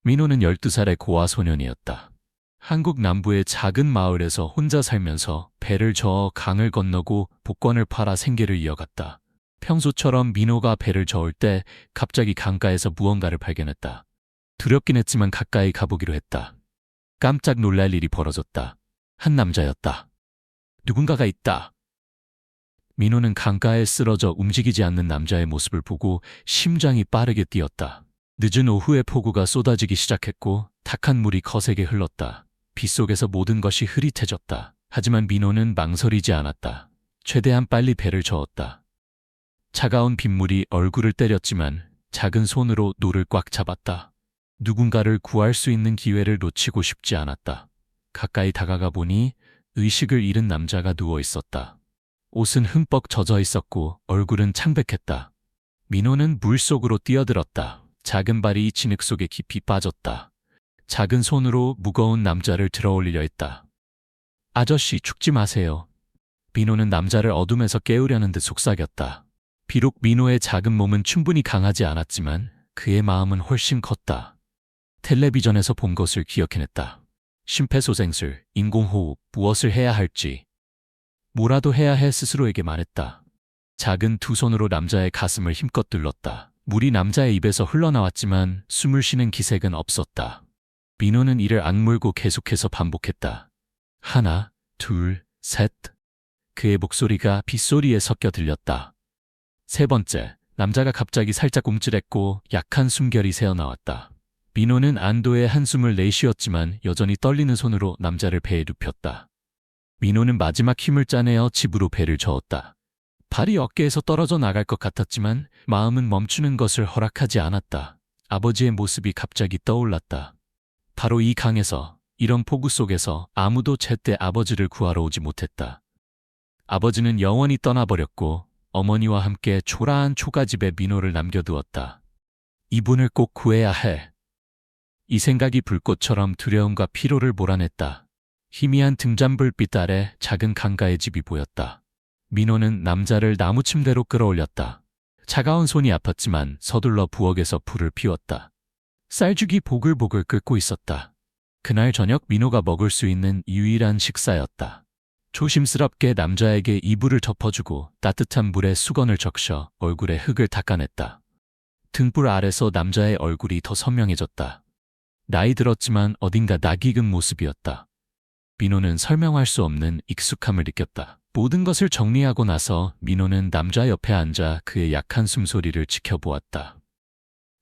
민호는 12살의 고아 소년이었다. 한국 남부의 작은 마을에서 혼자 살면서 배를 저어 강을 건너고 복권을 팔아 생계를 이어갔다. 평소처럼 민호가 배를 저을 때 갑자기 강가에서 무언가를 발견했다. 두렵긴 했지만 가까이 가보기로 했다. 깜짝 놀랄 일이 벌어졌다. 한 남자였다. 누군가가 있다. 민호는 강가에 쓰러져 움직이지 않는 남자의 모습을 보고 심장이 빠르게 뛰었다. 늦은 오후에 폭우가 쏟아지기 시작했고 탁한 물이 거세게 흘렀다. 빗속에서 모든 것이 흐릿해졌다. 하지만 민호는 망설이지 않았다. 최대한 빨리 배를 저었다. 차가운 빗물이 얼굴을 때렸지만 작은 손으로 노를 꽉 잡았다. 누군가를 구할 수 있는 기회를 놓치고 싶지 않았다. 가까이 다가가 보니 의식을 잃은 남자가 누워 있었다. 옷은 흠뻑 젖어 있었고 얼굴은 창백했다. 민호는 물속으로 뛰어들었다. 작은 발이 진흙 속에 깊이 빠졌다. 작은 손으로 무거운 남자를 들어올리려 했다. 아저씨, 죽지 마세요. 민호는 남자를 어둠에서 깨우려는 듯 속삭였다. 비록 민호의 작은 몸은 충분히 강하지 않았지만 그의 마음은 훨씬 컸다. 텔레비전에서 본 것을 기억해냈다. 심폐소생술, 인공호흡, 무엇을 해야 할지. 뭐라도 해야 해 스스로에게 말했다. 작은 두 손으로 남자의 가슴을 힘껏 눌렀다. 물이 남자의 입에서 흘러나왔지만 숨을 쉬는 기색은 없었다. 민호는 이를 악물고 계속해서 반복했다. 하나, 둘, 셋. 그의 목소리가 빗소리에 섞여 들렸다. 세 번째, 남자가 갑자기 살짝 움찔했고 약한 숨결이 새어나왔다. 민호는 안도의 한숨을 내쉬었지만 여전히 떨리는 손으로 남자를 배에 눕혔다. 민호는 마지막 힘을 짜내어 집으로 배를 저었다. 발이 어깨에서 떨어져 나갈 것 같았지만 마음은 멈추는 것을 허락하지 않았다. 아버지의 모습이 갑자기 떠올랐다. 바로 이 강에서, 이런 폭우 속에서 아무도 제때 아버지를 구하러 오지 못했다. 아버지는 영원히 떠나버렸고 어머니와 함께 초라한 초가집에 민호를 남겨두었다. 이분을 꼭 구해야 해. 이 생각이 불꽃처럼 두려움과 피로를 몰아냈다. 희미한 등잔불빛 아래 작은 강가의 집이 보였다. 민호는 남자를 나무 침대로 끌어올렸다. 차가운 손이 아팠지만 서둘러 부엌에서 불을 피웠다. 쌀죽이 보글보글 끓고 있었다. 그날 저녁 민호가 먹을 수 있는 유일한 식사였다. 조심스럽게 남자에게 이불을 덮어주고 따뜻한 물에 수건을 적셔 얼굴에 흙을 닦아냈다. 등불 아래서 남자의 얼굴이 더 선명해졌다. 나이 들었지만 어딘가 낯익은 모습이었다. 민호는 설명할 수 없는 익숙함을 느꼈다. 모든 것을 정리하고 나서 민호는 남자 옆에 앉아 그의 약한 숨소리를 지켜보았다.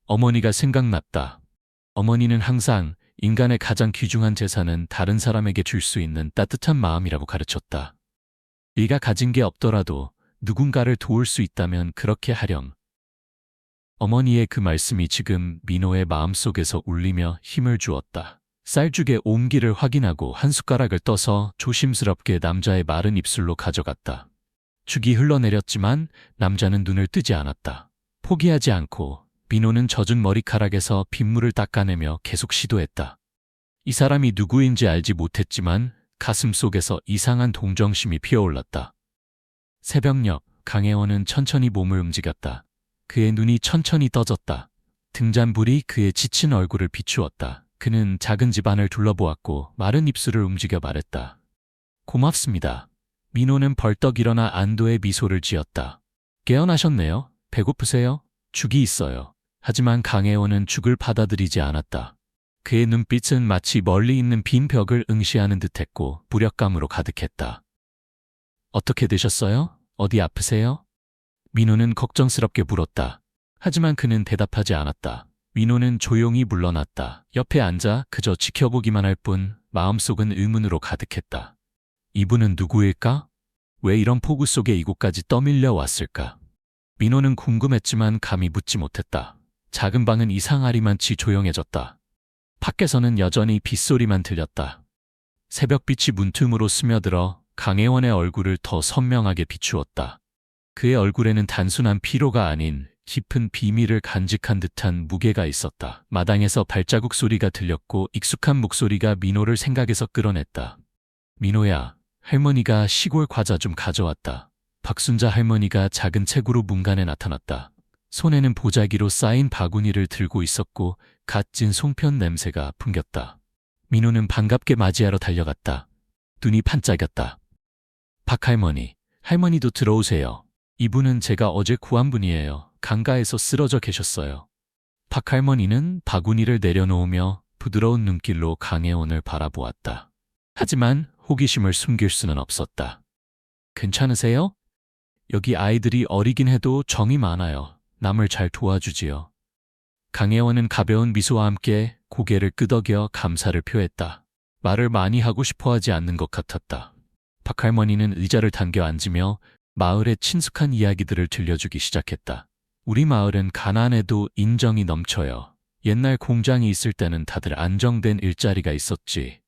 어머니가 생각났다. 어머니는 항상 인간의 가장 귀중한 재산은 다른 사람에게 줄 수 있는 따뜻한 마음이라고 가르쳤다. 네가 가진 게 없더라도 누군가를 도울 수 있다면 그렇게 하렴. 어머니의 그 말씀이 지금 민호의 마음속에서 울리며 힘을 주었다. 쌀죽의 온기를 확인하고 한 숟가락을 떠서 조심스럽게 남자의 마른 입술로 가져갔다. 죽이 흘러내렸지만 남자는 눈을 뜨지 않았다. 포기하지 않고 민호는 젖은 머리카락에서 빗물을 닦아내며 계속 시도했다. 이 사람이 누구인지 알지 못했지만 가슴속에서 이상한 동정심이 피어올랐다. 새벽녘 강혜원은 천천히 몸을 움직였다. 그의 눈이 천천히 떠졌다. 등잔불이 그의 지친 얼굴을 비추었다. 그는 작은 집안을 둘러보았고 마른 입술을 움직여 말했다. 고맙습니다. 민호는 벌떡 일어나 안도의 미소를 지었다. 깨어나셨네요. 배고프세요? 죽이 있어요. 하지만 강혜원은 죽을 받아들이지 않았다. 그의 눈빛은 마치 멀리 있는 빈 벽을 응시하는 듯했고 무력감으로 가득했다. 어떻게 되셨어요? 어디 아프세요? 민호는 걱정스럽게 물었다. 하지만 그는 대답하지 않았다. 민호는 조용히 물러났다. 옆에 앉아 그저 지켜보기만 할 뿐 마음속은 의문으로 가득했다. 이분은 누구일까? 왜 이런 폭우 속에 이곳까지 떠밀려 왔을까? 민호는 궁금했지만 감히 묻지 못했다. 작은 방은 이상하리만치 조용해졌다. 밖에서는 여전히 빗소리만 들렸다. 새벽빛이 문틈으로 스며들어 강혜원의 얼굴을 더 선명하게 비추었다. 그의 얼굴에는 단순한 피로가 아닌 깊은 비밀을 간직한 듯한 무게가 있었다. 마당에서 발자국 소리가 들렸고 익숙한 목소리가 민호를 생각에서 끌어냈다. 민호야, 할머니가 시골 과자 좀 가져왔다. 박순자 할머니가 작은 책으로 문간에 나타났다. 손에는 보자기로 쌓인 바구니를 들고 있었고 갓 찐 송편 냄새가 풍겼다. 민호는 반갑게 맞이하러 달려갔다. 눈이 반짝였다. 박할머니, 할머니도 들어오세요. 이분은 제가 어제 구한 분이에요. 강가에서 쓰러져 계셨어요. 박할머니는 바구니를 내려놓으며 부드러운 눈길로 강혜원을 바라보았다. 하지만 호기심을 숨길 수는 없었다. 괜찮으세요? 여기 아이들이 어리긴 해도 정이 많아요. 남을 잘 도와주지요. 강혜원은 가벼운 미소와 함께 고개를 끄덕여 감사를 표했다. 말을 많이 하고 싶어 하지 않는 것 같았다. 박할머니는 의자를 당겨 앉으며 마을의 친숙한 이야기들을 들려주기 시작했다. 우리 마을은 가난해도 인정이 넘쳐요. 옛날 공장이 있을 때는 다들 안정된 일자리가 있었지.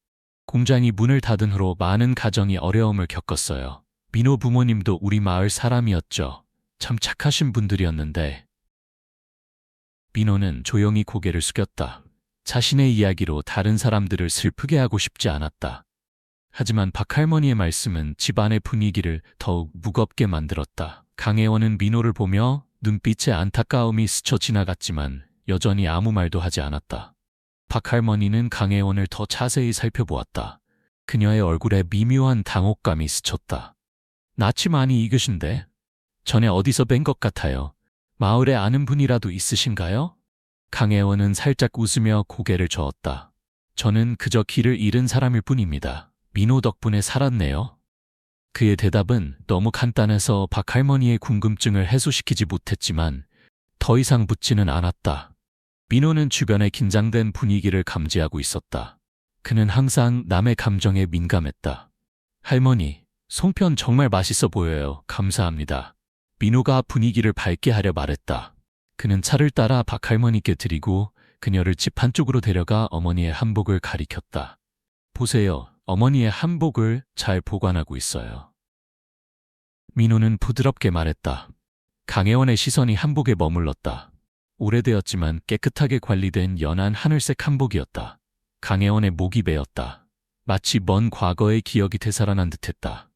공장이 문을 닫은 후로 많은 가정이 어려움을 겪었어요. 민호 부모님도 우리 마을 사람이었죠. 참 착하신 분들이었는데. 민호는 조용히 고개를 숙였다. 자신의 이야기로 다른 사람들을 슬프게 하고 싶지 않았다. 하지만 박할머니의 말씀은 집안의 분위기를 더욱 무겁게 만들었다. 강혜원은 민호를 보며 눈빛에 안타까움이 스쳐 지나갔지만 여전히 아무 말도 하지 않았다. 박할머니는 강혜원을 더 자세히 살펴보았다. 그녀의 얼굴에 미묘한 당혹감이 스쳤다. 낯이 많이 익으신데? 전에 어디서 뵌 것 같아요. 마을에 아는 분이라도 있으신가요? 강혜원은 살짝 웃으며 고개를 저었다. 저는 그저 길을 잃은 사람일 뿐입니다. 민호 덕분에 살았네요. 그의 대답은 너무 간단해서 박할머니의 궁금증을 해소시키지 못했지만 더 이상 묻지는 않았다. 민호는 주변의 긴장된 분위기를 감지하고 있었다. 그는 항상 남의 감정에 민감했다. 할머니, 송편 정말 맛있어 보여요. 감사합니다. 민호가 분위기를 밝게 하려 말했다. 그는 차를 따라 박할머니께 드리고 그녀를 집 한쪽으로 데려가 어머니의 한복을 가리켰다. 보세요. 어머니의 한복을 잘 보관하고 있어요. 민호는 부드럽게 말했다. 강혜원의 시선이 한복에 머물렀다. 오래되었지만 깨끗하게 관리된 연한 하늘색 한복이었다. 강혜원의 목이 베었다. 마치 먼 과거의 기억이 되살아난 듯했다.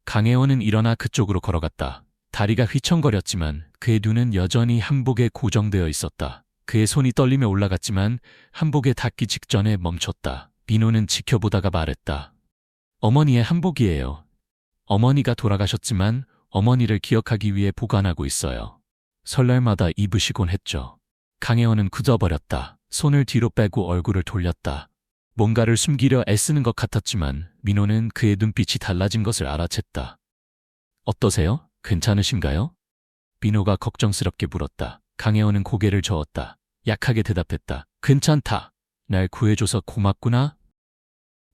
강혜원은 일어나 그쪽으로 걸어갔다. 다리가 휘청거렸지만 그의 눈은 여전히 한복에 고정되어 있었다. 그의 손이 떨리며 올라갔지만 한복에 닿기 직전에 멈췄다. 민호는 지켜보다가 말했다. 어머니의 한복이에요. 어머니가 돌아가셨지만 어머니를 기억하기 위해 보관하고 있어요. 설날마다 입으시곤 했죠. 강혜원은 굳어버렸다. 손을 뒤로 빼고 얼굴을 돌렸다. 뭔가를 숨기려 애쓰는 것 같았지만 민호는 그의 눈빛이 달라진 것을 알아챘다. 어떠세요? 괜찮으신가요? 민호가 걱정스럽게 물었다. 강혜원은 고개를 저었다. 약하게 대답했다. 괜찮다. 날 구해줘서 고맙구나.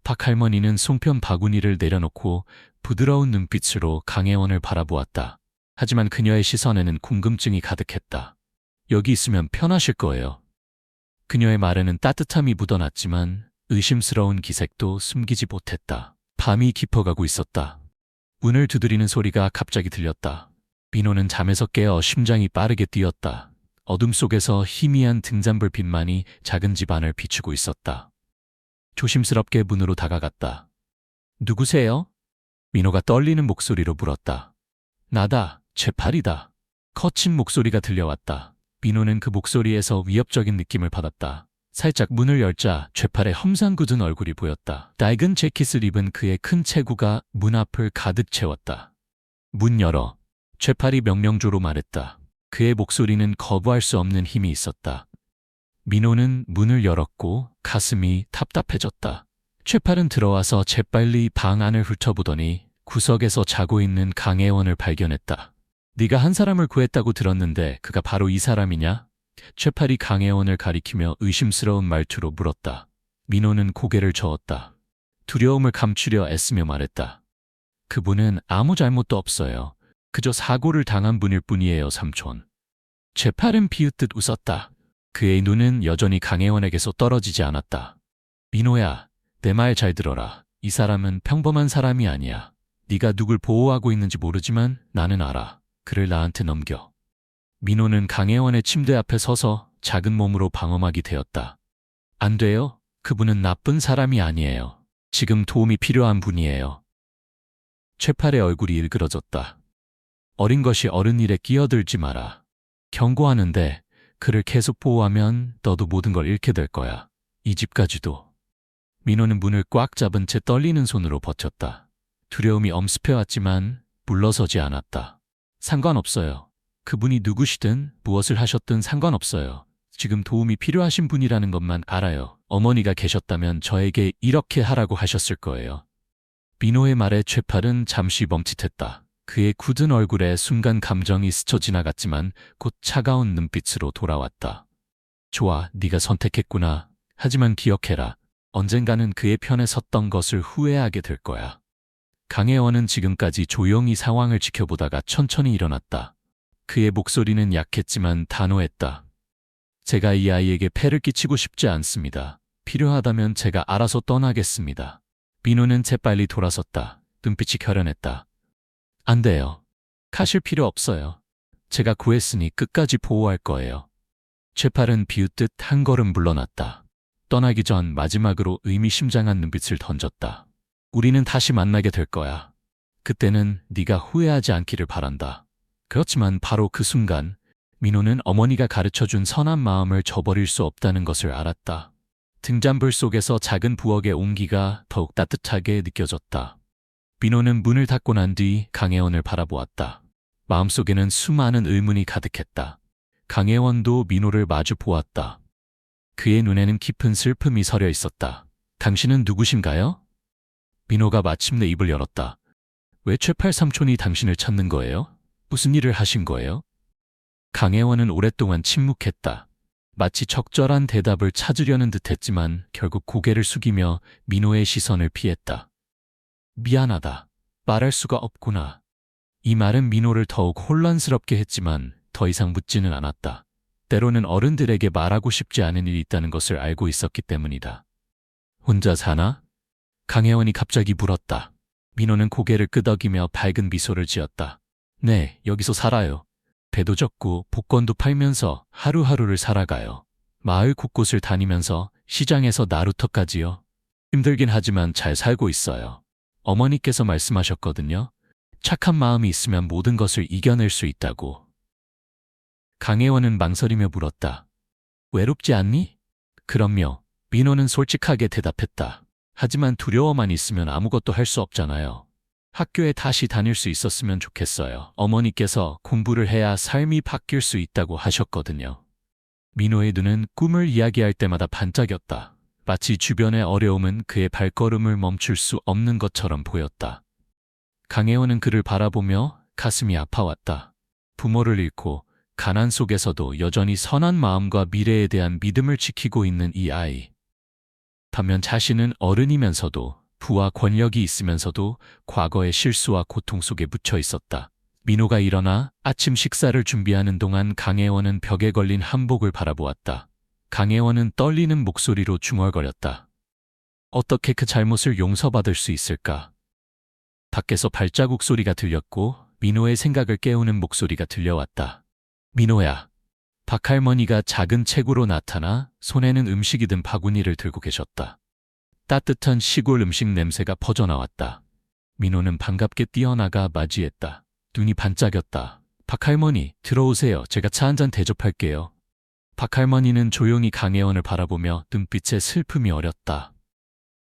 박할머니는 송편 바구니를 내려놓고 부드러운 눈빛으로 강혜원을 바라보았다. 하지만 그녀의 시선에는 궁금증이 가득했다. 여기 있으면 편하실 거예요. 그녀의 말에는 따뜻함이 묻어났지만 의심스러운 기색도 숨기지 못했다. 밤이 깊어가고 있었다. 문을 두드리는 소리가 갑자기 들렸다. 민호는 잠에서 깨어 심장이 빠르게 뛰었다. 어둠 속에서 희미한 등잔불 빛만이 작은 집안을 비추고 있었다. 조심스럽게 문으로 다가갔다. 누구세요? 민호가 떨리는 목소리로 물었다. 나다, 최팔이다. 거친 목소리가 들려왔다. 민호는 그 목소리에서 위협적인 느낌을 받았다. 살짝 문을 열자 최팔의 험상궂은 얼굴이 보였다. 낡은 재킷을 입은 그의 큰 체구가 문 앞을 가득 채웠다. 문 열어. 최팔이 명령조로 말했다. 그의 목소리는 거부할 수 없는 힘이 있었다. 민호는 문을 열었고 가슴이 답답해졌다. 최팔은 들어와서 재빨리 방 안을 훑어보더니 구석에서 자고 있는 강혜원을 발견했다. 네가 한 사람을 구했다고 들었는데 그가 바로 이 사람이냐? 최팔이 강혜원을 가리키며 의심스러운 말투로 물었다. 민호는 고개를 저었다. 두려움을 감추려 애쓰며 말했다. 그분은 아무 잘못도 없어요. 그저 사고를 당한 분일 뿐이에요, 삼촌. 최팔은 비웃듯 웃었다. 그의 눈은 여전히 강혜원에게서 떨어지지 않았다. 민호야, 내 말 잘 들어라. 이 사람은 평범한 사람이 아니야. 네가 누굴 보호하고 있는지 모르지만 나는 알아. 그를 나한테 넘겨. 민호는 강혜원의 침대 앞에 서서 작은 몸으로 방어막이 되었다. 안 돼요. 그분은 나쁜 사람이 아니에요. 지금 도움이 필요한 분이에요. 최팔의 얼굴이 일그러졌다. 어린 것이 어른 일에 끼어들지 마라. 경고하는데 그를 계속 보호하면 너도 모든 걸 잃게 될 거야. 이 집까지도. 민호는 문을 꽉 잡은 채 떨리는 손으로 버텼다. 두려움이 엄습해왔지만 물러서지 않았다. 상관없어요. 그분이 누구시든 무엇을 하셨든 상관없어요. 지금 도움이 필요하신 분이라는 것만 알아요. 어머니가 계셨다면 저에게 이렇게 하라고 하셨을 거예요. 민호의 말에 최팔은 잠시 멈칫했다. 그의 굳은 얼굴에 순간 감정이 스쳐 지나갔지만 곧 차가운 눈빛으로 돌아왔다. 좋아, 네가 선택했구나. 하지만 기억해라. 언젠가는 그의 편에 섰던 것을 후회하게 될 거야. 강혜원은 지금까지 조용히 상황을 지켜보다가 천천히 일어났다. 그의 목소리는 약했지만 단호했다. 제가 이 아이에게 폐를 끼치고 싶지 않습니다. 필요하다면 제가 알아서 떠나겠습니다. 민호는 재빨리 돌아섰다. 눈빛이 결연했다. 안 돼요. 가실 필요 없어요. 제가 구했으니 끝까지 보호할 거예요. 최팔은 비웃듯 한 걸음 물러났다. 떠나기 전 마지막으로 의미심장한 눈빛을 던졌다. 우리는 다시 만나게 될 거야. 그때는 네가 후회하지 않기를 바란다. 그렇지만 바로 그 순간 민호는 어머니가 가르쳐준 선한 마음을 저버릴 수 없다는 것을 알았다. 등잔불 속에서 작은 부엌의 온기가 더욱 따뜻하게 느껴졌다. 민호는 문을 닫고 난 뒤 강혜원을 바라보았다. 마음속에는 수많은 의문이 가득했다. 강혜원도 민호를 마주 보았다. 그의 눈에는 깊은 슬픔이 서려 있었다. 당신은 누구신가요? 민호가 마침내 입을 열었다. 왜 최팔 삼촌이 당신을 찾는 거예요? 무슨 일을 하신 거예요? 강혜원은 오랫동안 침묵했다. 마치 적절한 대답을 찾으려는 듯 했지만 결국 고개를 숙이며 민호의 시선을 피했다. 미안하다. 말할 수가 없구나. 이 말은 민호를 더욱 혼란스럽게 했지만 더 이상 묻지는 않았다. 때로는 어른들에게 말하고 싶지 않은 일이 있다는 것을 알고 있었기 때문이다. 혼자 사나? 강혜원이 갑자기 물었다. 민호는 고개를 끄덕이며 밝은 미소를 지었다. 네, 여기서 살아요. 배도 졌고 복권도 팔면서 하루하루를 살아가요. 마을 곳곳을 다니면서 시장에서 나루터까지요. 힘들긴 하지만 잘 살고 있어요. 어머니께서 말씀하셨거든요. 착한 마음이 있으면 모든 것을 이겨낼 수 있다고. 강혜원은 망설이며 물었다. 외롭지 않니? 그럼요. 민호는 솔직하게 대답했다. 하지만 두려워만 있으면 아무것도 할 수 없잖아요. 학교에 다시 다닐 수 있었으면 좋겠어요. 어머니께서 공부를 해야 삶이 바뀔 수 있다고 하셨거든요. 민호의 눈은 꿈을 이야기할 때마다 반짝였다. 마치 주변의 어려움은 그의 발걸음을 멈출 수 없는 것처럼 보였다. 강혜원은 그를 바라보며 가슴이 아파왔다. 부모를 잃고 가난 속에서도 여전히 선한 마음과 미래에 대한 믿음을 지키고 있는 이 아이. 반면 자신은 어른이면서도 부와 권력이 있으면서도 과거의 실수와 고통 속에 묻혀 있었다. 민호가 일어나 아침 식사를 준비하는 동안 강혜원은 벽에 걸린 한복을 바라보았다. 강혜원은 떨리는 목소리로 중얼거렸다. 어떻게 그 잘못을 용서받을 수 있을까? 밖에서 발자국 소리가 들렸고 민호의 생각을 깨우는 목소리가 들려왔다. 민호야. 박할머니가 작은 체구로 나타나 손에는 음식이 든 바구니를 들고 계셨다. 따뜻한 시골 음식 냄새가 퍼져나왔다. 민호는 반갑게 뛰어나가 맞이했다. 눈이 반짝였다. 박할머니, 들어오세요. 제가 차 한잔 대접할게요. 박할머니는 조용히 강혜원을 바라보며 눈빛에 슬픔이 어렸다.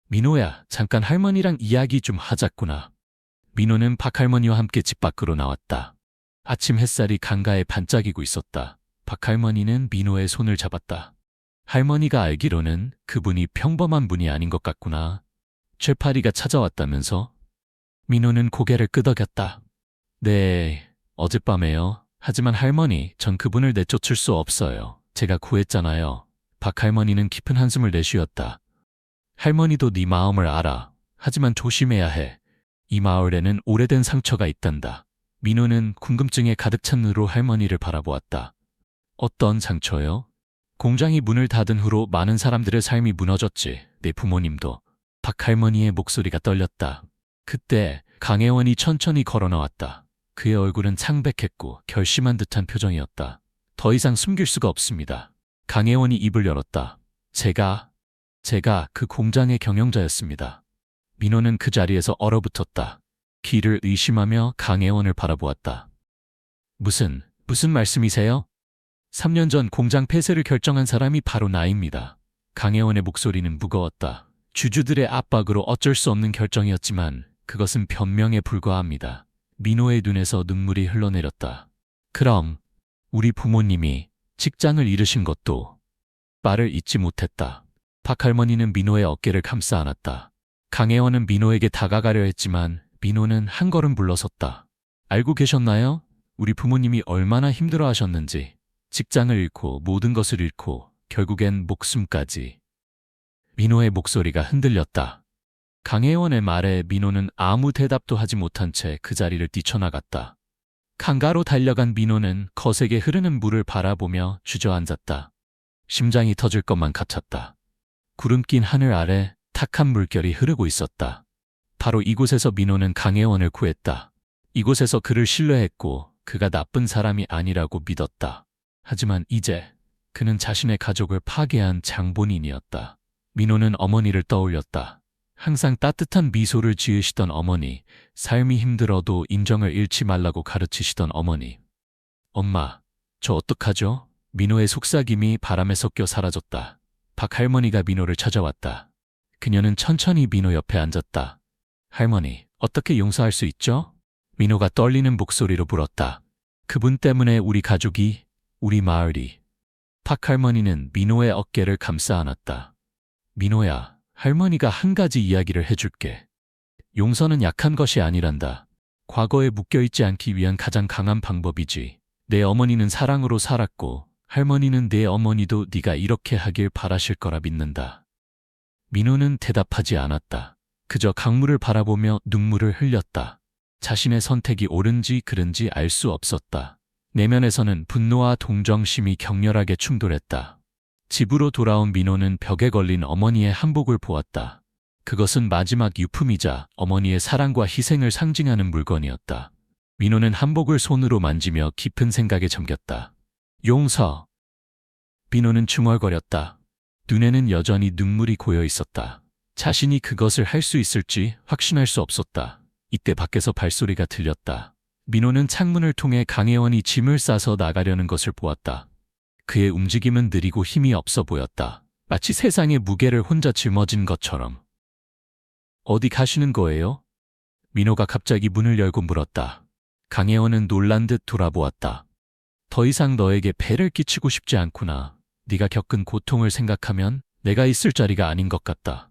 민호야, 잠깐 할머니랑 이야기 좀 하자꾸나. 민호는 박할머니와 함께 집 밖으로 나왔다. 아침 햇살이 강가에 반짝이고 있었다. 박할머니는 민호의 손을 잡았다. 할머니가 알기로는 그분이 평범한 분이 아닌 것 같구나. 최파리가 찾아왔다면서? 민호는 고개를 끄덕였다. 네, 어젯밤에요. 하지만 할머니, 전 그분을 내쫓을 수 없어요. 제가 구했잖아요. 박할머니는 깊은 한숨을 내쉬었다. 할머니도 네 마음을 알아. 하지만 조심해야 해. 이 마을에는 오래된 상처가 있단다. 민호는 궁금증에 가득 찬 눈으로 할머니를 바라보았다. 어떤 상처요? 공장이 문을 닫은 후로 많은 사람들의 삶이 무너졌지. 내 부모님도. 박할머니의 목소리가 떨렸다. 그때 강혜원이 천천히 걸어 나왔다. 그의 얼굴은 창백했고 결심한 듯한 표정이었다. 더 이상 숨길 수가 없습니다. 강혜원이 입을 열었다. 제가 그 공장의 경영자였습니다. 민호는 그 자리에서 얼어붙었다. 귀를 의심하며 강혜원을 바라보았다. 무슨 말씀이세요? 3년 전 공장 폐쇄를 결정한 사람이 바로 나입니다. 강혜원의 목소리는 무거웠다. 주주들의 압박으로 어쩔 수 없는 결정이었지만 그것은 변명에 불과합니다. 민호의 눈에서 눈물이 흘러내렸다. 그럼 우리 부모님이 직장을 잃으신 것도 말을 잊지 못했다. 박할머니는 민호의 어깨를 감싸 안았다. 강혜원은 민호에게 다가가려 했지만 민호는 한 걸음 물러섰다. 알고 계셨나요? 우리 부모님이 얼마나 힘들어 하셨는지. 직장을 잃고 모든 것을 잃고 결국엔 목숨까지. 민호의 목소리가 흔들렸다. 강혜원의 말에 민호는 아무 대답도 하지 못한 채 그 자리를 뛰쳐나갔다. 강가로 달려간 민호는 거세게 흐르는 물을 바라보며 주저앉았다. 심장이 터질 것만 같았다. 구름 낀 하늘 아래 탁한 물결이 흐르고 있었다. 바로 이곳에서 민호는 강혜원을 구했다. 이곳에서 그를 신뢰했고 그가 나쁜 사람이 아니라고 믿었다. 하지만 이제 그는 자신의 가족을 파괴한 장본인이었다. 민호는 어머니를 떠올렸다. 항상 따뜻한 미소를 지으시던 어머니, 삶이 힘들어도 인정을 잃지 말라고 가르치시던 어머니. 엄마, 저 어떡하죠? 민호의 속삭임이 바람에 섞여 사라졌다. 박할머니가 민호를 찾아왔다. 그녀는 천천히 민호 옆에 앉았다. 할머니, 어떻게 용서할 수 있죠? 민호가 떨리는 목소리로 물었다. 그분 때문에 우리 가족이, 우리 마을이. 박할머니는 민호의 어깨를 감싸 안았다. 민호야, 할머니가 한 가지 이야기를 해줄게. 용서는 약한 것이 아니란다. 과거에 묶여있지 않기 위한 가장 강한 방법이지. 내 어머니는 사랑으로 살았고 할머니는 내 어머니도 네가 이렇게 하길 바라실 거라 믿는다. 민호는 대답하지 않았다. 그저 강물을 바라보며 눈물을 흘렸다. 자신의 선택이 옳은지 그른지 알 수 없었다. 내면에서는 분노와 동정심이 격렬하게 충돌했다. 집으로 돌아온 민호는 벽에 걸린 어머니의 한복을 보았다. 그것은 마지막 유품이자 어머니의 사랑과 희생을 상징하는 물건이었다. 민호는 한복을 손으로 만지며 깊은 생각에 잠겼다. 용서. 민호는 중얼거렸다. 눈에는 여전히 눈물이 고여 있었다. 자신이 그것을 할 수 있을지 확신할 수 없었다. 이때 밖에서 발소리가 들렸다. 민호는 창문을 통해 강혜원이 짐을 싸서 나가려는 것을 보았다. 그의 움직임은 느리고 힘이 없어 보였다. 마치 세상의 무게를 혼자 짊어진 것처럼. 어디 가시는 거예요? 민호가 갑자기 문을 열고 물었다. 강혜원은 놀란 듯 돌아보았다. 더 이상 너에게 배를 끼치고 싶지 않구나. 네가 겪은 고통을 생각하면 내가 있을 자리가 아닌 것 같다.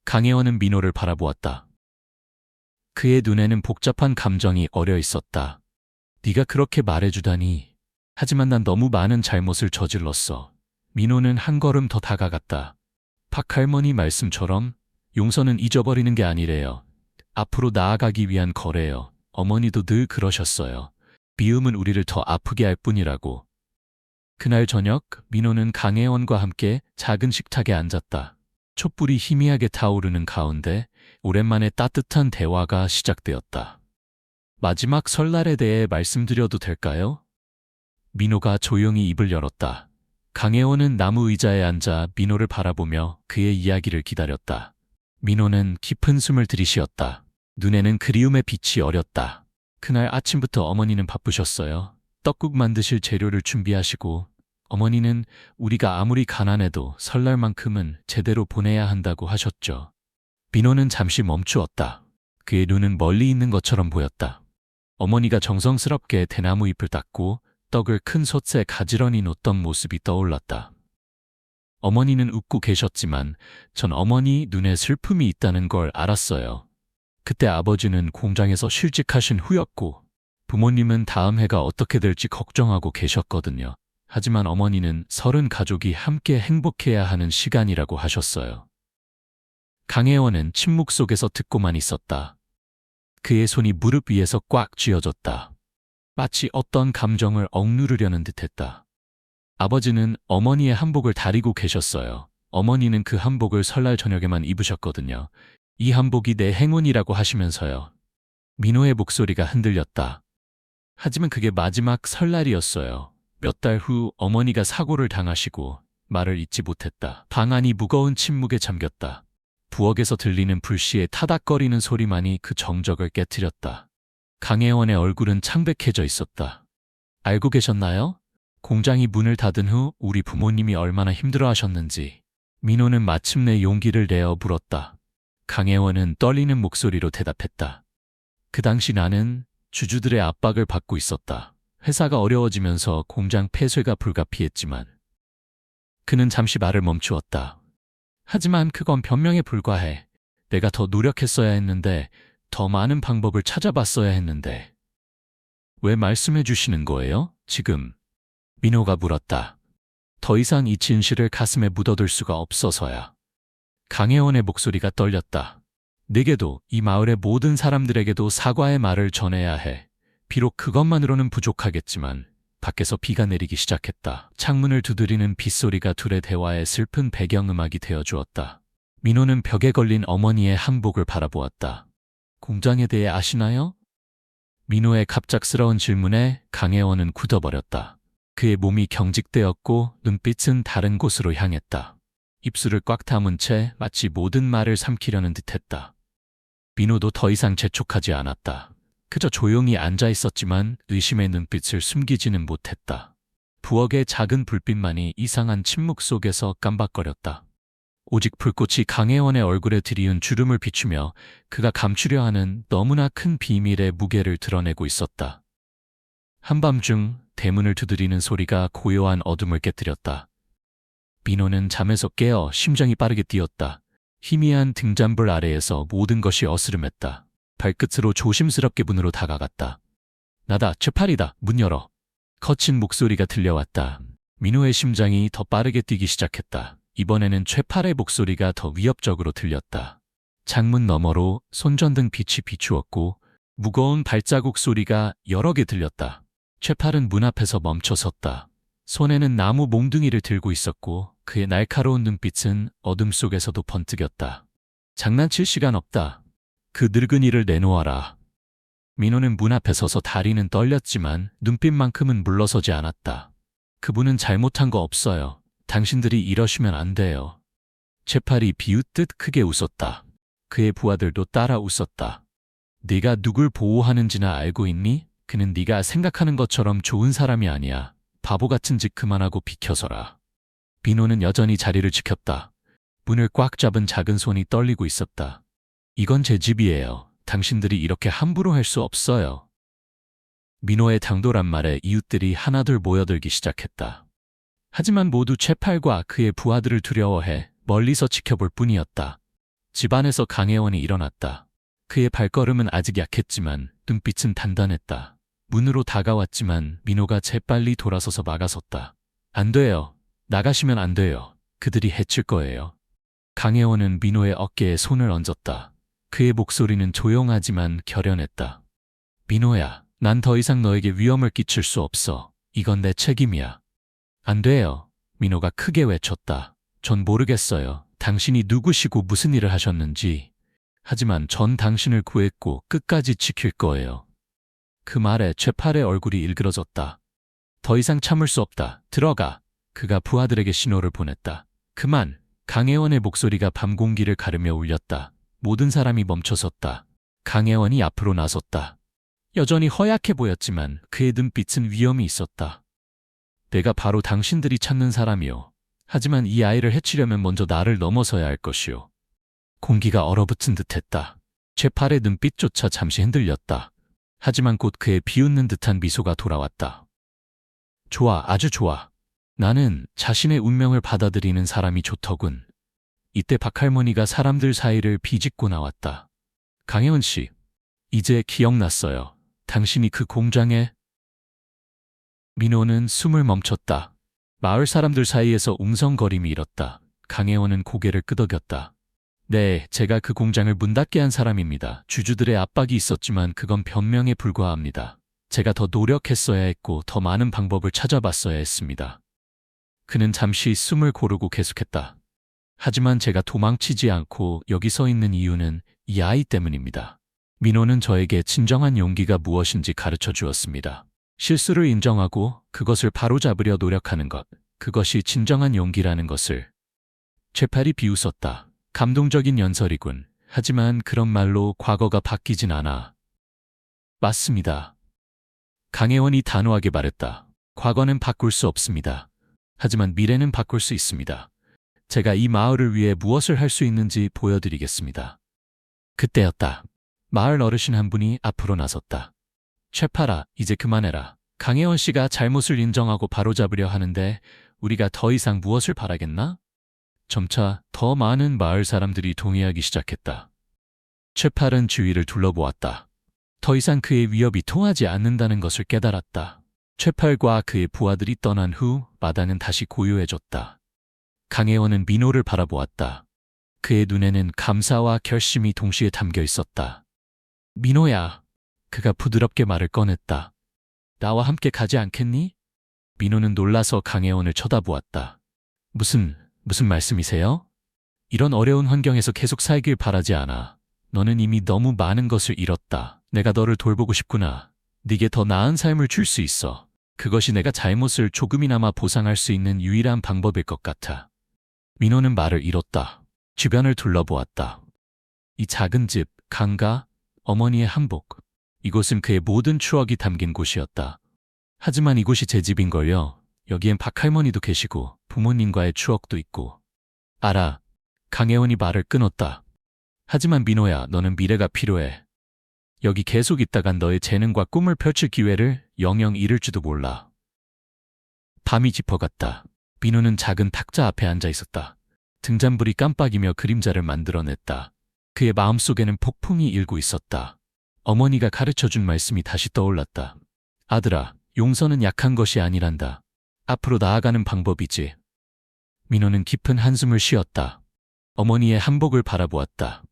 강혜원은 민호를 바라보았다. 그의 눈에는 복잡한 감정이 어려 있었다. 네가 그렇게 말해주다니. 하지만 난 너무 많은 잘못을 저질렀어. 민호는 한 걸음 더 다가갔다. 박할머니 말씀처럼 용서는 잊어버리는 게 아니래요. 앞으로 나아가기 위한 거래요. 어머니도 늘 그러셨어요. 미움은 우리를 더 아프게 할 뿐이라고. 그날 저녁 민호는 강혜원과 함께 작은 식탁에 앉았다. 촛불이 희미하게 타오르는 가운데 오랜만에 따뜻한 대화가 시작되었다. 마지막 설날에 대해 말씀드려도 될까요? 민호가 조용히 입을 열었다. 강혜원은 나무 의자에 앉아 민호를 바라보며 그의 이야기를 기다렸다. 민호는 깊은 숨을 들이쉬었다. 눈에는 그리움의 빛이 어렸다. 그날 아침부터 어머니는 바쁘셨어요. 떡국 만드실 재료를 준비하시고 어머니는 우리가 아무리 가난해도 설날만큼은 제대로 보내야 한다고 하셨죠. 민호는 잠시 멈추었다. 그의 눈은 멀리 있는 것처럼 보였다. 어머니가 정성스럽게 대나무 잎을 닦고 떡을 큰 솥에 가지런히 놓던 모습이 떠올랐다. 어머니는 웃고 계셨지만 전 어머니 눈에 슬픔이 있다는 걸 알았어요. 그때 아버지는 공장에서 실직하신 후였고 부모님은 다음 해가 어떻게 될지 걱정하고 계셨거든요. 하지만 어머니는 30 가족이 함께 행복해야 하는 시간이라고 하셨어요. 강혜원은 침묵 속에서 듣고만 있었다. 그의 손이 무릎 위에서 꽉 쥐어졌다. 마치 어떤 감정을 억누르려는 듯했다. 아버지는 어머니의 한복을 다리고 계셨어요. 어머니는 그 한복을 설날 저녁에만 입으셨거든요. 이 한복이 내 행운이라고 하시면서요. 민호의 목소리가 흔들렸다. 하지만 그게 마지막 설날이었어요. 몇 달 후 어머니가 사고를 당하시고 말을 잇지 못했다. 방 안이 무거운 침묵에 잠겼다. 부엌에서 들리는 불씨의 타닥거리는 소리만이 그 정적을 깨트렸다. 강혜원의 얼굴은 창백해져 있었다. 알고 계셨나요? 공장이 문을 닫은 후 우리 부모님이 얼마나 힘들어하셨는지 민호는 마침내 용기를 내어 물었다. 강혜원은 떨리는 목소리로 대답했다. 그 당시 나는 주주들의 압박을 받고 있었다. 회사가 어려워지면서 공장 폐쇄가 불가피했지만 그는 잠시 말을 멈추었다. 하지만 그건 변명에 불과해. 내가 더 노력했어야 했는데, 더 많은 방법을 찾아봤어야 했는데. 왜 말씀해 주시는 거예요? 지금? 민호가 물었다. 더 이상 이 진실을 가슴에 묻어둘 수가 없어서야. 강혜원의 목소리가 떨렸다. 내게도 이 마을의 모든 사람들에게도 사과의 말을 전해야 해. 비록 그것만으로는 부족하겠지만 밖에서 비가 내리기 시작했다. 창문을 두드리는 빗소리가 둘의 대화에 슬픈 배경음악이 되어주었다. 민호는 벽에 걸린 어머니의 한복을 바라보았다. 공장에 대해 아시나요? 민호의 갑작스러운 질문에 강혜원은 굳어버렸다. 그의 몸이 경직되었고 눈빛은 다른 곳으로 향했다. 입술을 꽉 다문 채 마치 모든 말을 삼키려는 듯했다. 민호도 더 이상 재촉하지 않았다. 그저 조용히 앉아 있었지만 의심의 눈빛을 숨기지는 못했다. 부엌의 작은 불빛만이 이상한 침묵 속에서 깜박거렸다. 오직 불꽃이 강혜원의 얼굴에 들이운 주름을 비추며 그가 감추려 하는 너무나 큰 비밀의 무게를 드러내고 있었다. 한밤중 대문을 두드리는 소리가 고요한 어둠을 깨뜨렸다. 민호는 잠에서 깨어 심장이 빠르게 뛰었다. 희미한 등잔불 아래에서 모든 것이 어스름했다. 발끝으로 조심스럽게 문으로 다가갔다. 나다, 최팔이다, 문 열어. 거친 목소리가 들려왔다. 민호의 심장이 더 빠르게 뛰기 시작했다. 이번에는 최팔의 목소리가 더 위협적으로 들렸다. 창문 너머로 손전등 빛이 비추었고 무거운 발자국 소리가 여러 개 들렸다. 최팔은 문 앞에서 멈춰섰다. 손에는 나무 몽둥이를 들고 있었고 그의 날카로운 눈빛은 어둠 속에서도 번뜩였다. 장난칠 시간 없다. 그 늙은이를 내놓아라. 민호는 문 앞에 서서 다리는 떨렸지만 눈빛만큼은 물러서지 않았다. 그분은 잘못한 거 없어요. 당신들이 이러시면 안 돼요. 최팔이 비웃듯 크게 웃었다. 그의 부하들도 따라 웃었다. 네가 누굴 보호하는지나 알고 있니? 그는 네가 생각하는 것처럼 좋은 사람이 아니야. 바보 같은 짓 그만하고 비켜서라. 민호는 여전히 자리를 지켰다. 문을 꽉 잡은 작은 손이 떨리고 있었다. 이건 제 집이에요. 당신들이 이렇게 함부로 할 수 없어요. 민호의 당돌한 말에 이웃들이 하나둘 모여들기 시작했다. 하지만 모두 최팔과 그의 부하들을 두려워해 멀리서 지켜볼 뿐이었다. 집 안에서 강혜원이 일어났다. 그의 발걸음은 아직 약했지만 눈빛은 단단했다. 문으로 다가왔지만 민호가 재빨리 돌아서서 막아섰다. 안 돼요. 나가시면 안 돼요. 그들이 해칠 거예요. 강혜원은 민호의 어깨에 손을 얹었다. 그의 목소리는 조용하지만 결연했다. 민호야, 난 더 이상 너에게 위험을 끼칠 수 없어. 이건 내 책임이야. 안 돼요. 민호가 크게 외쳤다. 전 모르겠어요. 당신이 누구시고 무슨 일을 하셨는지. 하지만 전 당신을 구했고 끝까지 지킬 거예요. 그 말에 최팔의 얼굴이 일그러졌다. 더 이상 참을 수 없다. 들어가. 그가 부하들에게 신호를 보냈다. 그만. 강혜원의 목소리가 밤 공기를 가르며 울렸다. 모든 사람이 멈춰섰다. 강혜원이 앞으로 나섰다. 여전히 허약해 보였지만 그의 눈빛은 위험이 있었다. 내가 바로 당신들이 찾는 사람이요. 하지만 이 아이를 해치려면 먼저 나를 넘어서야 할 것이요. 공기가 얼어붙은 듯했다. 최팔의 눈빛조차 잠시 흔들렸다. 하지만 곧 그의 비웃는 듯한 미소가 돌아왔다. 좋아, 아주 좋아. 나는 자신의 운명을 받아들이는 사람이 좋더군. 이때 박할머니가 사람들 사이를 비집고 나왔다. 강혜원 씨, 이제 기억났어요. 당신이 그 공장에... 민호는 숨을 멈췄다. 마을 사람들 사이에서 웅성거림이 일었다. 강혜원은 고개를 끄덕였다. 네, 제가 그 공장을 문 닫게 한 사람입니다. 주주들의 압박이 있었지만 그건 변명에 불과합니다. 제가 더 노력했어야 했고 더 많은 방법을 찾아봤어야 했습니다. 그는 잠시 숨을 고르고 계속했다. 하지만 제가 도망치지 않고 여기 서 있는 이유는 이 아이 때문입니다. 민호는 저에게 진정한 용기가 무엇인지 가르쳐 주었습니다. 실수를 인정하고 그것을 바로잡으려 노력하는 것, 그것이 진정한 용기라는 것을. 최팔이 비웃었다. 감동적인 연설이군. 하지만 그런 말로 과거가 바뀌진 않아. 맞습니다. 강혜원이 단호하게 말했다. 과거는 바꿀 수 없습니다. 하지만 미래는 바꿀 수 있습니다. 제가 이 마을을 위해 무엇을 할 수 있는지 보여드리겠습니다. 그때였다. 마을 어르신 한 분이 앞으로 나섰다. 최파라, 이제 그만해라. 강혜원 씨가 잘못을 인정하고 바로잡으려 하는데 우리가 더 이상 무엇을 바라겠나? 점차 더 많은 마을 사람들이 동의하기 시작했다. 최팔은 주위를 둘러보았다. 더 이상 그의 위협이 통하지 않는다는 것을 깨달았다. 최팔과 그의 부하들이 떠난 후 마당은 다시 고요해졌다. 강혜원은 민호를 바라보았다. 그의 눈에는 감사와 결심이 동시에 담겨 있었다. 민호야, 그가 부드럽게 말을 꺼냈다. 나와 함께 가지 않겠니? 민호는 놀라서 강혜원을 쳐다보았다. 무슨 말씀이세요? 이런 어려운 환경에서 계속 살길 바라지 않아. 너는 이미 너무 많은 것을 잃었다. 내가 너를 돌보고 싶구나. 네게 더 나은 삶을 줄 수 있어. 그것이 내가 잘못을 조금이나마 보상할 수 있는 유일한 방법일 것 같아. 민호는 말을 잃었다. 주변을 둘러보았다. 이 작은 집, 강가, 어머니의 한복. 이곳은 그의 모든 추억이 담긴 곳이었다. 하지만 이곳이 제 집인걸요. 여기엔 박할머니도 계시고 부모님과의 추억도 있고. 알아. 강혜원이 말을 끊었다. 하지만 민호야, 너는 미래가 필요해. 여기 계속 있다간 너의 재능과 꿈을 펼칠 기회를 영영 잃을지도 몰라. 밤이 짚어갔다. 민호는 작은 탁자 앞에 앉아 있었다. 등잔불이 깜빡이며 그림자를 만들어냈다. 그의 마음속에는 폭풍이 일고 있었다. 어머니가 가르쳐준 말씀이 다시 떠올랐다. 아들아, 용서는 약한 것이 아니란다. 앞으로 나아가는 방법이지. 민호는 깊은 한숨을 쉬었다. 어머니의 한복을 바라보았다.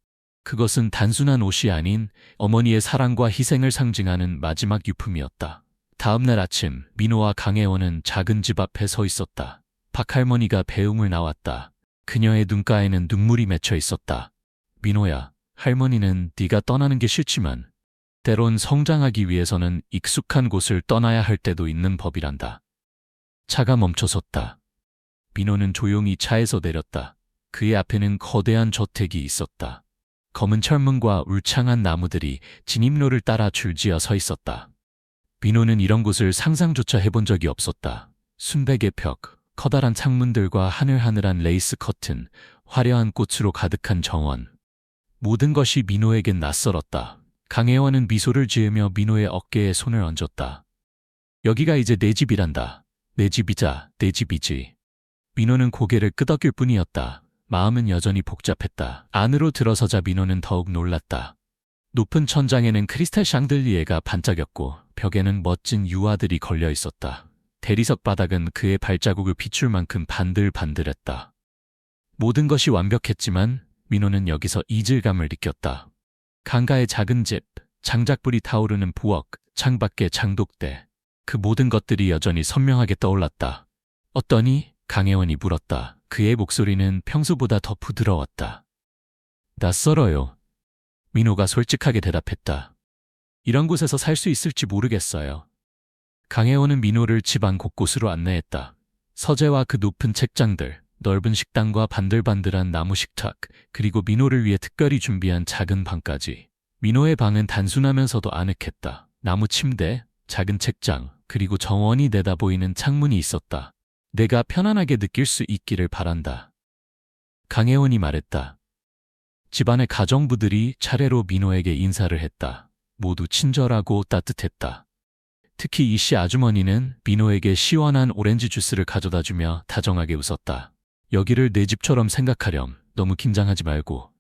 그것은 단순한 옷이 아닌 어머니의 사랑과 희생을 상징하는 마지막 유품이었다. 다음 날 아침, 민호와 강혜원은 작은 집 앞에 서 있었다. 박할머니가 배웅을 나왔다. 그녀의 눈가에는 눈물이 맺혀 있었다. 민호야, 할머니는 네가 떠나는 게 싫지만 때론 성장하기 위해서는 익숙한 곳을 떠나야 할 때도 있는 법이란다. 차가 멈춰섰다. 민호는 조용히 차에서 내렸다. 그의 앞에는 거대한 저택이 있었다. 검은 철문과 울창한 나무들이 진입로를 따라 줄지어 서 있었다. 민호는 이런 곳을 상상조차 해본 적이 없었다. 순백의 벽, 커다란 창문들과 하늘하늘한 레이스 커튼, 화려한 꽃으로 가득한 정원. 모든 것이 민호에겐 낯설었다. 강혜원은 미소를 지으며 민호의 어깨에 손을 얹었다. 여기가 이제 내 집이란다. 내 집이자 내 집이지. 민호는 고개를 끄덕일 뿐이었다. 마음은 여전히 복잡했다. 안으로 들어서자 민호는 더욱 놀랐다. 높은 천장에는 크리스탈 샹들리에가 반짝였고 벽에는 멋진 유화들이 걸려 있었다. 대리석 바닥은 그의 발자국을 비출 만큼 반들반들했다. 모든 것이 완벽했지만 민호는 여기서 이질감을 느꼈다. 강가의 작은 집, 장작불이 타오르는 부엌, 창밖의 장독대. 그 모든 것들이 여전히 선명하게 떠올랐다. 어떠니? 강혜원이 물었다. 그의 목소리는 평소보다 더 부드러웠다. 낯설어요. 민호가 솔직하게 대답했다. 이런 곳에서 살 수 있을지 모르겠어요. 강혜원은 민호를 집안 곳곳으로 안내했다. 서재와 그 높은 책장들, 넓은 식당과 반들반들한 나무 식탁, 그리고 민호를 위해 특별히 준비한 작은 방까지. 민호의 방은 단순하면서도 아늑했다. 나무 침대, 작은 책장, 그리고 정원이 내다보이는 창문이 있었다. 내가 편안하게 느낄 수 있기를 바란다. 강혜원이 말했다. 집안의 가정부들이 차례로 민호에게 인사를 했다. 모두 친절하고 따뜻했다. 특히 이씨 아주머니는 민호에게 시원한 오렌지 주스를 가져다주며 다정하게 웃었다. 여기를 내 집처럼 생각하렴. 너무 긴장하지 말고.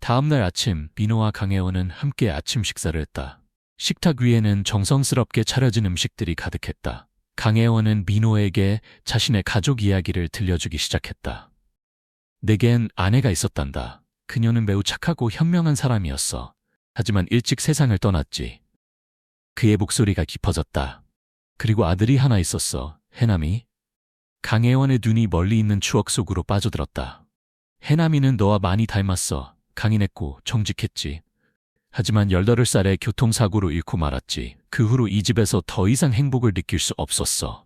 다음 날 아침, 민호와 강혜원은 함께 아침 식사를 했다. 식탁 위에는 정성스럽게 차려진 음식들이 가득했다. 강혜원은 민호에게 자신의 가족 이야기를 들려주기 시작했다. 내겐 아내가 있었단다. 그녀는 매우 착하고 현명한 사람이었어. 하지만 일찍 세상을 떠났지. 그의 목소리가 깊어졌다. 그리고 아들이 하나 있었어. 해남이. 강혜원의 눈이 멀리 있는 추억 속으로 빠져들었다. 해남이는 너와 많이 닮았어. 강인했고 정직했지. 하지만 18살에 교통사고로 잃고 말았지. 그 후로 이 집에서 더 이상 행복을 느낄 수 없었어.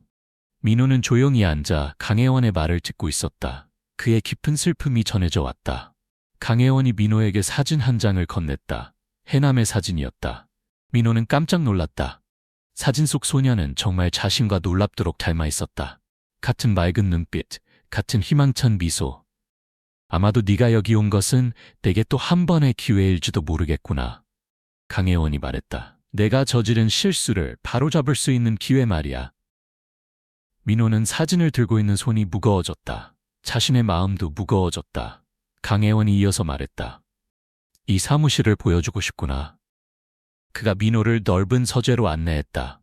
민호는 조용히 앉아 강혜원의 말을 듣고 있었다. 그의 깊은 슬픔이 전해져 왔다. 강혜원이 민호에게 사진 한 장을 건넸다. 해남의 사진이었다. 민호는 깜짝 놀랐다. 사진 속 소녀는 정말 자신과 놀랍도록 닮아 있었다. 같은 맑은 눈빛, 같은 희망찬 미소. 아마도 네가 여기 온 것은 내게 또 한 번의 기회일지도 모르겠구나. 강혜원이 말했다. 내가 저지른 실수를 바로잡을 수 있는 기회 말이야. 민호는 사진을 들고 있는 손이 무거워졌다. 자신의 마음도 무거워졌다. 강혜원이 이어서 말했다. 이 사무실을 보여주고 싶구나. 그가 민호를 넓은 서재로 안내했다.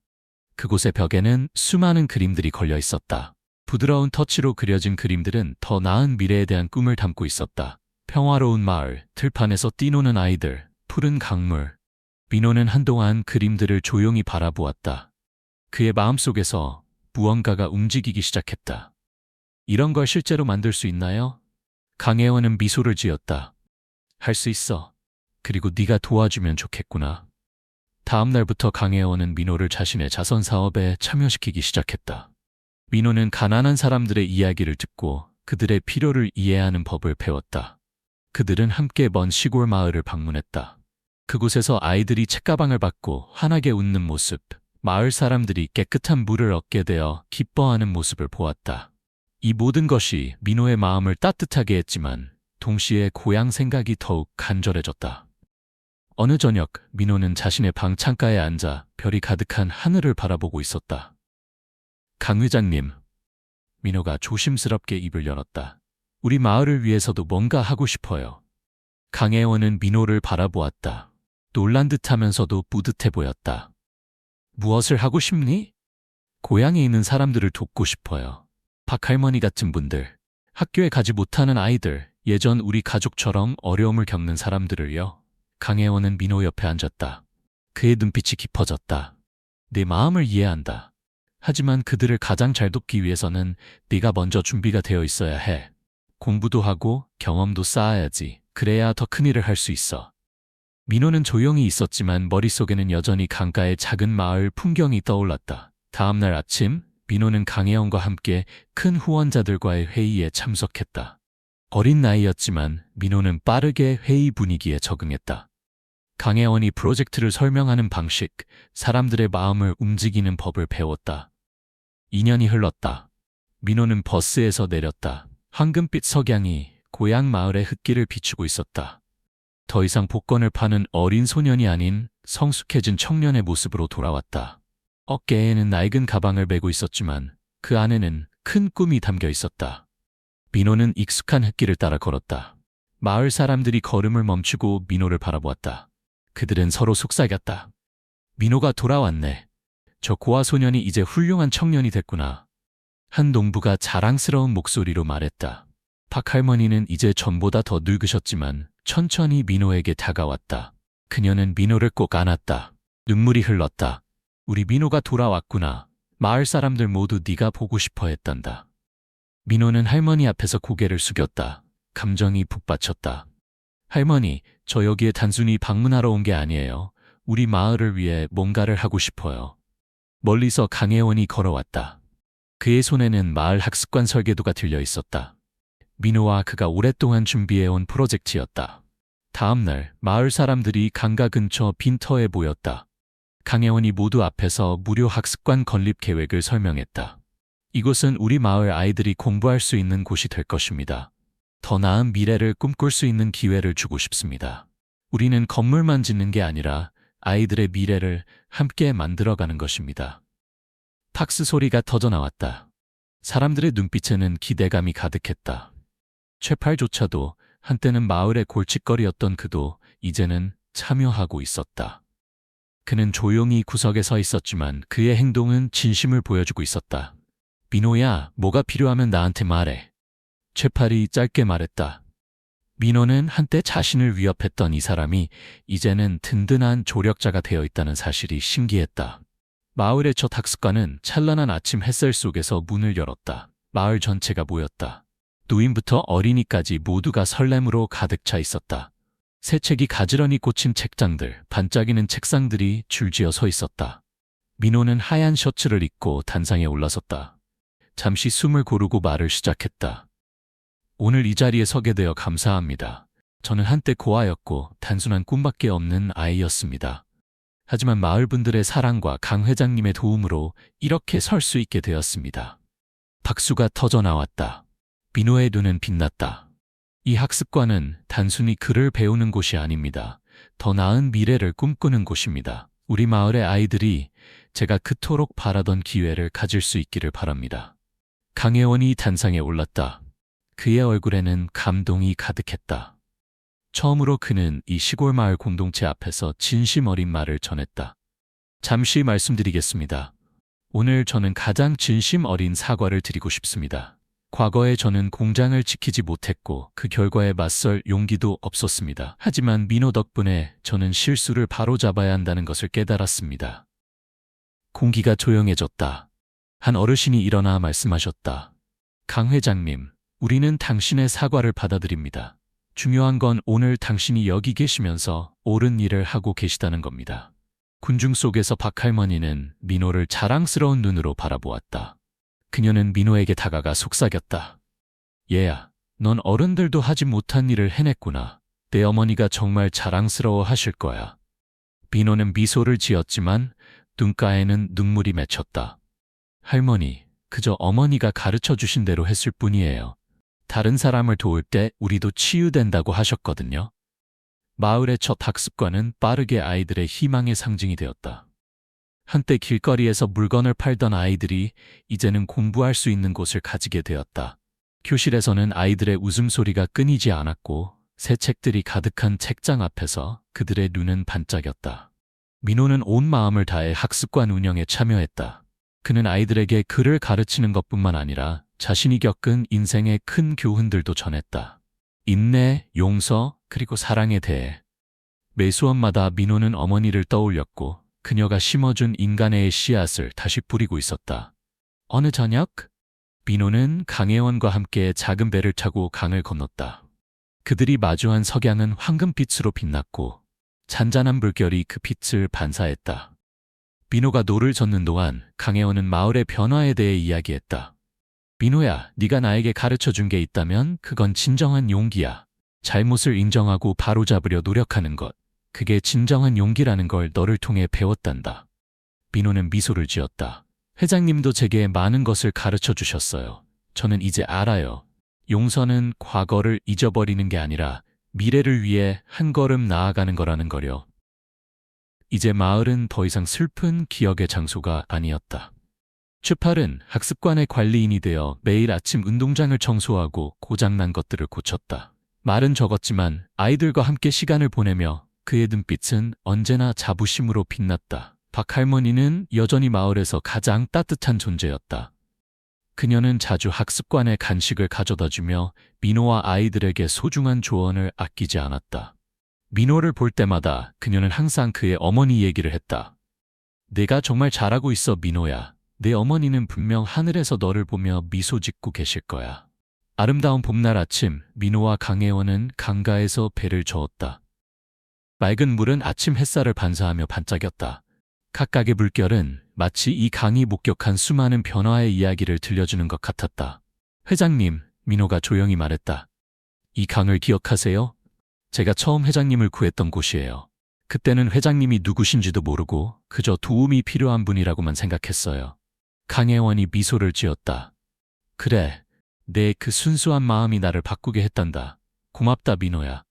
그곳의 벽에는 수많은 그림들이 걸려 있었다. 부드러운 터치로 그려진 그림들은 더 나은 미래에 대한 꿈을 담고 있었다. 평화로운 마을, 들판에서 뛰노는 아이들, 푸른 강물. 민호는 한동안 그림들을 조용히 바라보았다. 그의 마음속에서 무언가가 움직이기 시작했다. 이런 걸 실제로 만들 수 있나요? 강혜원은 미소를 지었다. 할 수 있어. 그리고 네가 도와주면 좋겠구나. 다음 날부터 강혜원은 민호를 자신의 자선 사업에 참여시키기 시작했다. 민호는 가난한 사람들의 이야기를 듣고 그들의 필요를 이해하는 법을 배웠다. 그들은 함께 먼 시골 마을을 방문했다. 그곳에서 아이들이 책가방을 받고 환하게 웃는 모습, 마을 사람들이 깨끗한 물을 얻게 되어 기뻐하는 모습을 보았다. 이 모든 것이 민호의 마음을 따뜻하게 했지만 동시에 고향 생각이 더욱 간절해졌다. 어느 저녁 민호는 자신의 방 창가에 앉아 별이 가득한 하늘을 바라보고 있었다. 강 회장님, 민호가 조심스럽게 입을 열었다. 우리 마을을 위해서도 뭔가 하고 싶어요. 강혜원은 민호를 바라보았다. 놀란 듯하면서도 뿌듯해 보였다. 무엇을 하고 싶니? 고향에 있는 사람들을 돕고 싶어요. 박할머니 같은 분들, 학교에 가지 못하는 아이들, 예전 우리 가족처럼 어려움을 겪는 사람들을요. 강혜원은 민호 옆에 앉았다. 그의 눈빛이 깊어졌다. 내 마음을 이해한다. 하지만 그들을 가장 잘 돕기 위해서는 네가 먼저 준비가 되어 있어야 해. 공부도 하고 경험도 쌓아야지. 그래야 더 큰 일을 할 수 있어. 민호는 조용히 있었지만 머릿속에는 여전히 강가의 작은 마을 풍경이 떠올랐다. 다음 날 아침 민호는 강혜원과 함께 큰 후원자들과의 회의에 참석했다. 어린 나이였지만 민호는 빠르게 회의 분위기에 적응했다. 강혜원이 프로젝트를 설명하는 방식, 사람들의 마음을 움직이는 법을 배웠다. 2년이 흘렀다. 민호는 버스에서 내렸다. 황금빛 석양이 고향 마을의 흙길을 비추고 있었다. 더 이상 복권을 파는 어린 소년이 아닌 성숙해진 청년의 모습으로 돌아왔다. 어깨에는 낡은 가방을 메고 있었지만 그 안에는 큰 꿈이 담겨 있었다. 민호는 익숙한 흙길을 따라 걸었다. 마을 사람들이 걸음을 멈추고 민호를 바라보았다. 그들은 서로 속삭였다. 민호가 돌아왔네. 저 고아 소년이 이제 훌륭한 청년이 됐구나. 한 농부가 자랑스러운 목소리로 말했다. 박할머니는 이제 전보다 더 늙으셨지만 천천히 민호에게 다가왔다. 그녀는 민호를 꼭 안았다. 눈물이 흘렀다. 우리 민호가 돌아왔구나. 마을 사람들 모두 네가 보고 싶어 했단다. 민호는 할머니 앞에서 고개를 숙였다. 감정이 북받쳤다. 할머니, 저 여기에 단순히 방문하러 온 게 아니에요. 우리 마을을 위해 뭔가를 하고 싶어요. 멀리서 강혜원이 걸어왔다. 그의 손에는 마을 학습관 설계도가 들려 있었다. 민호와 그가 오랫동안 준비해온 프로젝트였다. 다음 날 마을 사람들이 강가 근처 빈터에 모였다. 강혜원이 모두 앞에서 무료 학습관 건립 계획을 설명했다. 이곳은 우리 마을 아이들이 공부할 수 있는 곳이 될 것입니다. 더 나은 미래를 꿈꿀 수 있는 기회를 주고 싶습니다. 우리는 건물만 짓는 게 아니라 아이들의 미래를 함께 만들어가는 것입니다. 팍스 소리가 터져나왔다. 사람들의 눈빛에는 기대감이 가득했다. 최팔조차도 한때는 마을의 골칫거리였던 그도 이제는 참여하고 있었다. 그는 조용히 구석에 서 있었지만 그의 행동은 진심을 보여주고 있었다. 민호야, 뭐가 필요하면 나한테 말해. 최팔이 짧게 말했다. 민호는 한때 자신을 위협했던 이 사람이 이제는 든든한 조력자가 되어 있다는 사실이 신기했다. 마을의 첫 학습관은 찬란한 아침 햇살 속에서 문을 열었다. 마을 전체가 모였다. 노인부터 어린이까지 모두가 설렘으로 가득 차 있었다. 새 책이 가지런히 꽂힌 책장들, 반짝이는 책상들이 줄지어 서 있었다. 민호는 하얀 셔츠를 입고 단상에 올라섰다. 잠시 숨을 고르고 말을 시작했다. 오늘 이 자리에 서게 되어 감사합니다. 저는 한때 고아였고 단순한 꿈밖에 없는 아이였습니다. 하지만 마을 분들의 사랑과 강 회장님의 도움으로 이렇게 설 수 있게 되었습니다. 박수가 터져 나왔다. 민호의 눈은 빛났다. 이 학습관은 단순히 글을 배우는 곳이 아닙니다. 더 나은 미래를 꿈꾸는 곳입니다. 우리 마을의 아이들이 제가 그토록 바라던 기회를 가질 수 있기를 바랍니다. 강혜원이 단상에 올랐다. 그의 얼굴에는 감동이 가득했다. 처음으로 그는 이 시골 마을 공동체 앞에서 진심 어린 말을 전했다. 잠시 말씀드리겠습니다. 오늘 저는 가장 진심 어린 사과를 드리고 싶습니다. 과거에 저는 공장을 지키지 못했고 그 결과에 맞설 용기도 없었습니다. 하지만 민호 덕분에 저는 실수를 바로잡아야 한다는 것을 깨달았습니다. 공기가 조용해졌다. 한 어르신이 일어나 말씀하셨다. 강 회장님, 우리는 당신의 사과를 받아들입니다. 중요한 건 오늘 당신이 여기 계시면서 옳은 일을 하고 계시다는 겁니다. 군중 속에서 박할머니는 민호를 자랑스러운 눈으로 바라보았다. 그녀는 민호에게 다가가 속삭였다. 얘야, 넌 어른들도 하지 못한 일을 해냈구나. 내 어머니가 정말 자랑스러워 하실 거야. 민호는 미소를 지었지만 눈가에는 눈물이 맺혔다. 할머니, 그저 어머니가 가르쳐 주신 대로 했을 뿐이에요. 다른 사람을 도울 때 우리도 치유된다고 하셨거든요. 마을의 첫 학습관은 빠르게 아이들의 희망의 상징이 되었다. 한때 길거리에서 물건을 팔던 아이들이 이제는 공부할 수 있는 곳을 가지게 되었다. 교실에서는 아이들의 웃음소리가 끊이지 않았고 새 책들이 가득한 책장 앞에서 그들의 눈은 반짝였다. 민호는 온 마음을 다해 학습관 운영에 참여했다. 그는 아이들에게 글을 가르치는 것뿐만 아니라 자신이 겪은 인생의 큰 교훈들도 전했다. 인내, 용서, 그리고 사랑에 대해. 매 수업마다 민호는 어머니를 떠올렸고 그녀가 심어준 인간의 씨앗을 다시 뿌리고 있었다. 어느 저녁, 민호는 강혜원과 함께 작은 배를 타고 강을 건넜다. 그들이 마주한 석양은 황금빛으로 빛났고 잔잔한 물결이 그 빛을 반사했다. 민호가 노를 젓는 동안 강혜원은 마을의 변화에 대해 이야기했다. 민호야, 네가 나에게 가르쳐준 게 있다면 그건 진정한 용기야. 잘못을 인정하고 바로잡으려 노력하는 것. 그게 진정한 용기라는 걸 너를 통해 배웠단다. 민호는 미소를 지었다. 회장님도 제게 많은 것을 가르쳐 주셨어요. 저는 이제 알아요. 용서는 과거를 잊어버리는 게 아니라 미래를 위해 한 걸음 나아가는 거라는 거려. 이제 마을은 더 이상 슬픈 기억의 장소가 아니었다. 최팔은 학습관의 관리인이 되어 매일 아침 운동장을 청소하고 고장난 것들을 고쳤다. 말은 적었지만 아이들과 함께 시간을 보내며 그의 눈빛은 언제나 자부심으로 빛났다. 박할머니는 여전히 마을에서 가장 따뜻한 존재였다. 그녀는 자주 학습관에 간식을 가져다주며 민호와 아이들에게 소중한 조언을 아끼지 않았다. 민호를 볼 때마다 그녀는 항상 그의 어머니 얘기를 했다. 내가 정말 잘하고 있어, 민호야. 내 어머니는 분명 하늘에서 너를 보며 미소 짓고 계실 거야. 아름다운 봄날 아침, 민호와 강혜원은 강가에서 배를 저었다. 맑은 물은 아침 햇살을 반사하며 반짝였다. 각각의 물결은 마치 이 강이 목격한 수많은 변화의 이야기를 들려주는 것 같았다. 회장님, 민호가 조용히 말했다. 이 강을 기억하세요? 제가 처음 회장님을 구했던 곳이에요. 그때는 회장님이 누구신지도 모르고 그저 도움이 필요한 분이라고만 생각했어요. 강혜원이 미소를 지었다. 그래, 내 그 순수한 마음이 나를 바꾸게 했단다. 고맙다, 민호야.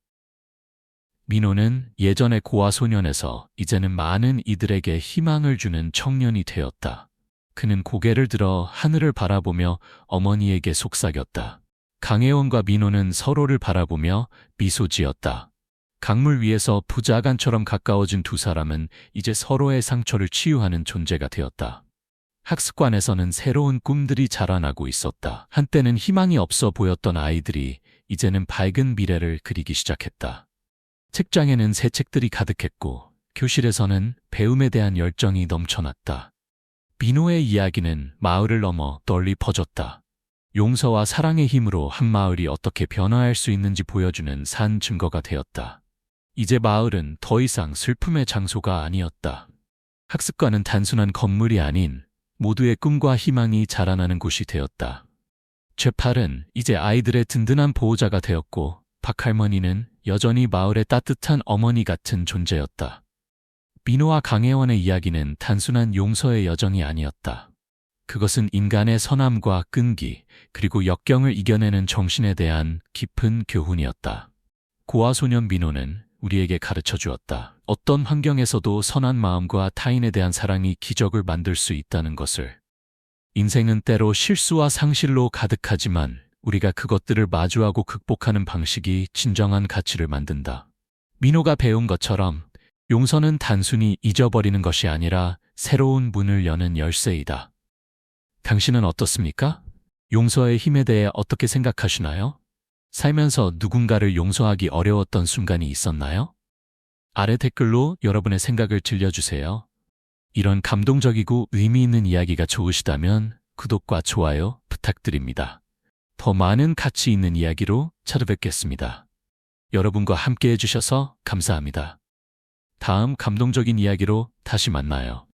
민호는 예전의 고아 소년에서 이제는 많은 이들에게 희망을 주는 청년이 되었다. 그는 고개를 들어 하늘을 바라보며 어머니에게 속삭였다. 강혜원과 민호는 서로를 바라보며 미소 지었다. 강물 위에서 부자간처럼 가까워진 두 사람은 이제 서로의 상처를 치유하는 존재가 되었다. 학습관에서는 새로운 꿈들이 자라나고 있었다. 한때는 희망이 없어 보였던 아이들이 이제는 밝은 미래를 그리기 시작했다. 책장에는 새 책들이 가득했고 교실에서는 배움에 대한 열정이 넘쳐났다. 민호의 이야기는 마을을 넘어 널리 퍼졌다. 용서와 사랑의 힘으로 한 마을이 어떻게 변화할 수 있는지 보여주는 산 증거가 되었다. 이제 마을은 더 이상 슬픔의 장소가 아니었다. 학습관은 단순한 건물이 아닌 모두의 꿈과 희망이 자라나는 곳이 되었다. 최팔은 이제 아이들의 든든한 보호자가 되었고 박할머니는 여전히 마을의 따뜻한 어머니 같은 존재였다. 민호와 강혜원의 이야기는 단순한 용서의 여정이 아니었다. 그것은 인간의 선함과 끈기, 그리고 역경을 이겨내는 정신에 대한 깊은 교훈이었다. 고아소년 민호는 우리에게 가르쳐 주었다. 어떤 환경에서도 선한 마음과 타인에 대한 사랑이 기적을 만들 수 있다는 것을. 인생은 때로 실수와 상실로 가득하지만 우리가 그것들을 마주하고 극복하는 방식이 진정한 가치를 만든다. 민호가 배운 것처럼 용서는 단순히 잊어버리는 것이 아니라 새로운 문을 여는 열쇠이다. 당신은 어떻습니까? 용서의 힘에 대해 어떻게 생각하시나요? 살면서 누군가를 용서하기 어려웠던 순간이 있었나요? 아래 댓글로 여러분의 생각을 들려주세요. 이런 감동적이고 의미 있는 이야기가 좋으시다면 구독과 좋아요 부탁드립니다. 더 많은 가치 있는 이야기로 찾아뵙겠습니다. 여러분과 함께 해주셔서 감사합니다. 다음 감동적인 이야기로 다시 만나요.